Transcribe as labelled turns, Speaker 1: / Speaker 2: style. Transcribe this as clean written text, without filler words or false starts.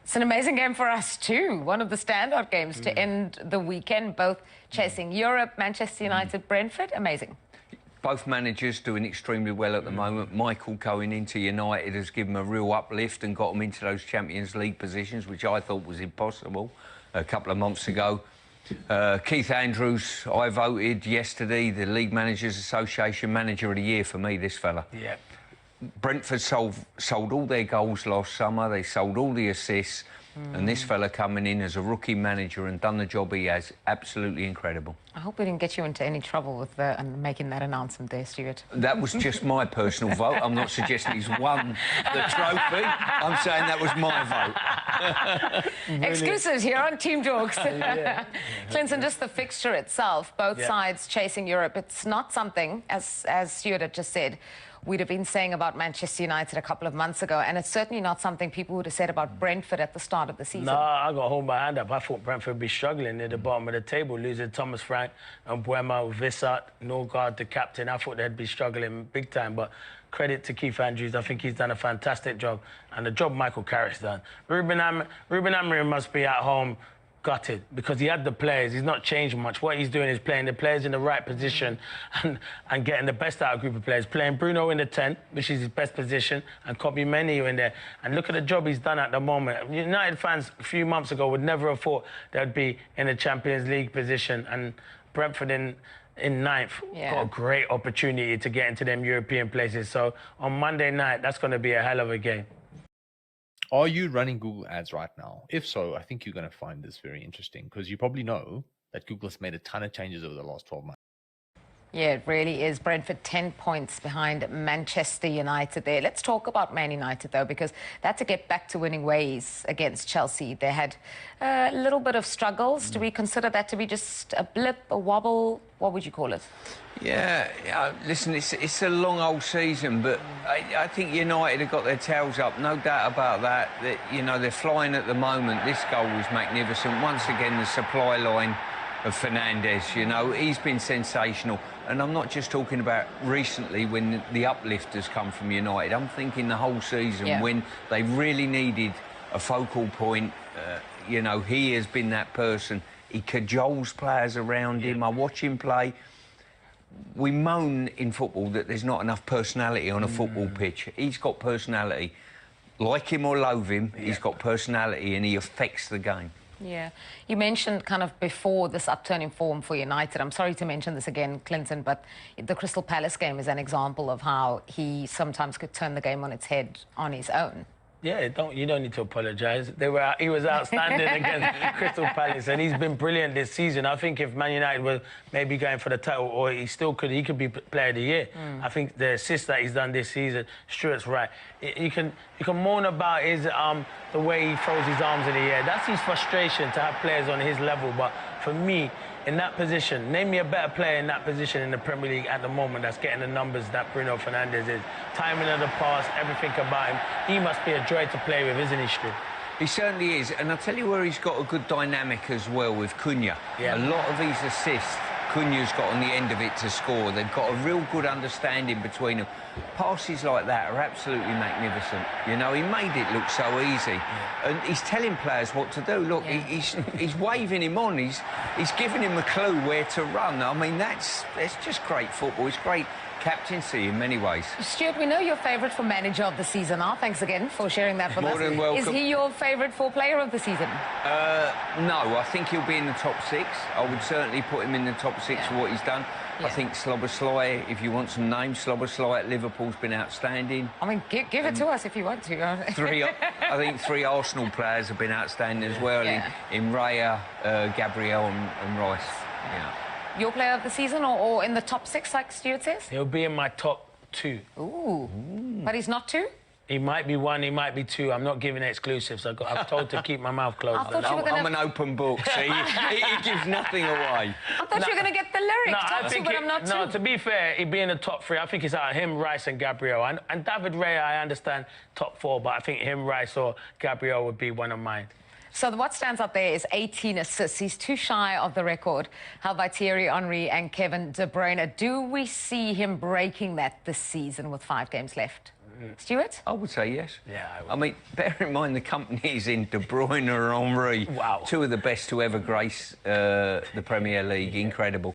Speaker 1: It's an amazing game for us too. One of the standout games to end the weekend, both chasing Europe, Manchester United, Brentford. Amazing.
Speaker 2: Both managers doing extremely well at the moment. Michael going into United has given them a real uplift and got them into those Champions League positions, which I thought was impossible a couple of months ago. Keith Andrews, I voted yesterday the League Managers Association Manager of the Year for me, this fella.
Speaker 3: Yeah.
Speaker 2: Brentford sold all their goals last summer. They sold all the assists. And this fella coming in as a rookie manager and done the job he has, absolutely incredible.
Speaker 1: I hope we didn't get you into any trouble with making that announcement there, Stuart.
Speaker 2: That was just my personal vote. I'm not suggesting he's won the trophy. I'm saying that was my vote.
Speaker 1: Exclusives here on Team Talks. Clinton, just the fixture itself, both sides chasing Europe. It's not something, as Stuart had just said, we'd have been saying about Manchester United a couple of months ago, and it's certainly not something people would have said about Brentford at the start of the season.
Speaker 3: No, I got to hold my hand up. I thought Brentford would be struggling near the bottom of the table, losing Thomas Frank and Bruyne, Vissart, Norgard, the captain. I thought they'd be struggling big time, but credit to Keith Andrews. I think he's done a fantastic job, and the job Michael Carrick's done. Ruben Amorim must be at home gutted because he had the players. He's not changed much. What he's doing is playing the players in the right position and getting the best out of a group of players. Playing Bruno in the 10, which is his best position, and Kobe Menu in there. And look at the job he's done at the moment. United fans a few months ago would never have thought they'd be in a Champions League position, and Brentford in ninth got a great opportunity to get into them European places. So on Monday night, that's going to be a hell of a game.
Speaker 4: Are you running Google Ads right now? If so, I think you're going to find this very interesting because you probably know that Google has made a ton of changes over the last 12 months.
Speaker 1: Yeah, it really is. Brentford 10 points behind Manchester United there. Let's talk about Man United, though, because they had to get back to winning ways against Chelsea. They had a little bit of struggles. Do we consider that to be just a blip, a wobble? What would you call it?
Speaker 2: Yeah, listen, it's a long old season, but I think United have got their tails up, no doubt about that. You know, they're flying at the moment. This goal was magnificent. Once again, the supply line of Fernandes, you know, he's been sensational. And I'm not just talking about recently when the uplift has come from United. I'm thinking the whole season when they really needed a focal point. You know, he has been that person. He cajoles players around him. I watch him play. We moan in football that there's not enough personality on a football pitch. He's got personality. Like him or loathe him, he's got personality and he affects the game.
Speaker 1: Yeah. You mentioned kind of before this upturn in form for United. I'm sorry to mention this again, Clinton, but the Crystal Palace game is an example of how he sometimes could turn the game on its head on his own.
Speaker 3: Yeah, you don't need to apologise. He was outstanding against Crystal Palace, and he's been brilliant this season. I think if Man United were maybe going for the title, or he could be Player of the Year. I think the assist that he's done this season, Stuart's right. You can moan about his the way he throws his arms in the air. That's his frustration to have players on his level. But for me, in that position, name me a better player in that position in the Premier League at the moment that's getting the numbers that Bruno Fernandes is. Timing of the pass, everything about him. He must be a joy to play with, isn't he, Stu?
Speaker 2: He certainly is. And I'll tell you where he's got a good dynamic as well with Cunha.
Speaker 3: Yeah.
Speaker 2: A lot of his assists, Cunha's got on the end of it to score. They've got a real good understanding between them. Passes like that are absolutely magnificent. You know, he made it look so easy. And he's telling players what to do. Look, he's waving him on. He's giving him a clue where to run. I mean, that's just great football. It's great captaincy in many ways.
Speaker 1: Stuart, we know your favourite for manager of the season now. Thanks again for sharing that with us.
Speaker 2: More than welcome.
Speaker 1: Is he your favourite for player of the season?
Speaker 2: No, I think he'll be in the top 6. I would certainly put him in the top 6 for what he's done. I think Szoboszlai, if you want some names, Szoboszlai at Liverpool's been outstanding.
Speaker 1: I mean, give it to us if you want to.
Speaker 2: I think 3 Arsenal players have been outstanding as well, in Raya, Gabriel and Rice. Yeah.
Speaker 1: Your player of the season or in the top 6, like Stuart says?
Speaker 3: He'll be in my top 2.
Speaker 1: Ooh. But he's not 2?
Speaker 3: He might be 1, he might be 2. I'm not giving exclusives. I'm told to keep my mouth closed.
Speaker 2: I'm an open book, see? he gives nothing away.
Speaker 1: I thought you were going to get the lyric. Top 2, but I'm not 2.
Speaker 3: No, to be fair, he'd be in the top 3. I think it's out of him, Rice and Gabriel. And David Raya, I understand, top 4, but I think him, Rice or Gabriel would be one of mine.
Speaker 1: So what stands out there is 18 assists. He's too shy of the record held by Thierry, Henry and Kevin De Bruyne. Do we see him breaking that this season with 5 games left? Stuart?
Speaker 2: I would say yes.
Speaker 3: Yeah, I would.
Speaker 2: I mean, bear in mind the company is in De Bruyne and Henry.
Speaker 3: Wow.
Speaker 2: Two of the best to ever grace the Premier League. Incredible.